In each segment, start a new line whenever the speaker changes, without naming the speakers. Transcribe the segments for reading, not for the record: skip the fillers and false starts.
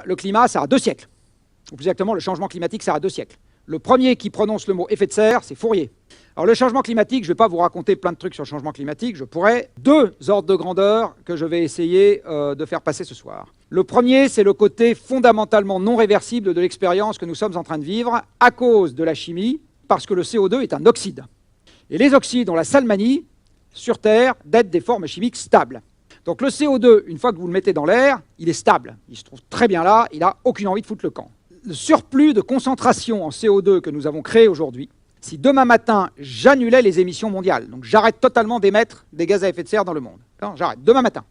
Le climat, ça a 2 siècles. Ou plus exactement, le changement climatique, ça a 2 siècles. Le premier qui prononce le mot effet de serre, c'est Fourier. Alors le changement climatique, je ne vais pas vous raconter plein de trucs sur le changement climatique, je pourrais 2 ordres de grandeur que je vais essayer de faire passer ce soir. Le premier, c'est le côté fondamentalement non réversible de l'expérience que nous sommes en train de vivre à cause de la chimie, parce que le CO2 est un oxyde. Et les oxydes ont la sale manie, sur Terre, d'être des formes chimiques stables. Donc le CO2, une fois que vous le mettez dans l'air, il est stable. Il se trouve très bien là, il n'a aucune envie de foutre le camp. Le surplus de concentration en CO2 que nous avons créé aujourd'hui, si demain matin j'annulais les émissions mondiales, donc j'arrête totalement d'émettre des gaz à effet de serre dans le monde, j'arrête demain matin,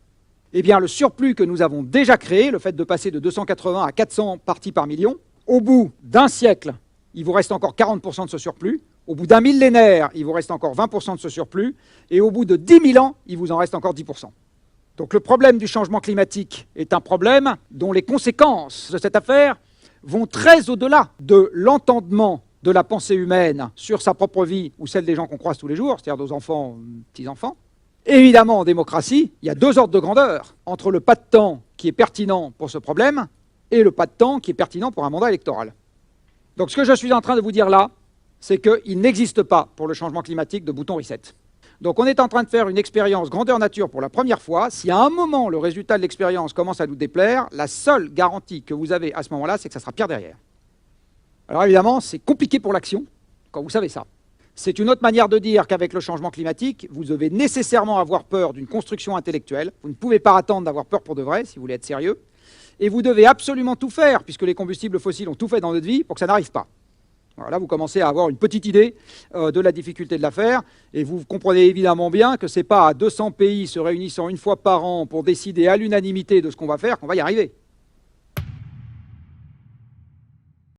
eh bien le surplus que nous avons déjà créé, le fait de passer de 280 à 400 parties par million, au bout d'un siècle, il vous reste encore 40% de ce surplus, au bout d'un millénaire, il vous reste encore 20% de ce surplus, et au bout de 10 000 ans, il vous en reste encore 10%. Donc le problème du changement climatique est un problème dont les conséquences de cette affaire vont très au-delà de l'entendement de la pensée humaine sur sa propre vie ou celle des gens qu'on croise tous les jours, c'est-à-dire nos enfants, petits-enfants. Évidemment, en démocratie, il y a 2 ordres de grandeur entre le pas de temps qui est pertinent pour ce problème et le pas de temps qui est pertinent pour un mandat électoral. Donc ce que je suis en train de vous dire là, c'est qu'il n'existe pas pour le changement climatique de bouton reset. Donc on est en train de faire une expérience grandeur nature pour la première fois. Si à un moment le résultat de l'expérience commence à nous déplaire, la seule garantie que vous avez à ce moment-là, c'est que ça sera pire derrière. Alors évidemment, c'est compliqué pour l'action, quand vous savez ça. C'est une autre manière de dire qu'avec le changement climatique, vous devez nécessairement avoir peur d'une construction intellectuelle. Vous ne pouvez pas attendre d'avoir peur pour de vrai, si vous voulez être sérieux. Et vous devez absolument tout faire, puisque les combustibles fossiles ont tout fait dans notre vie pour que ça n'arrive pas. Alors là, vous commencez à avoir une petite idée de la difficulté de l'affaire, et vous comprenez évidemment bien que ce n'est pas à 200 pays se réunissant une fois par an pour décider à l'unanimité de ce qu'on va faire qu'on va y arriver.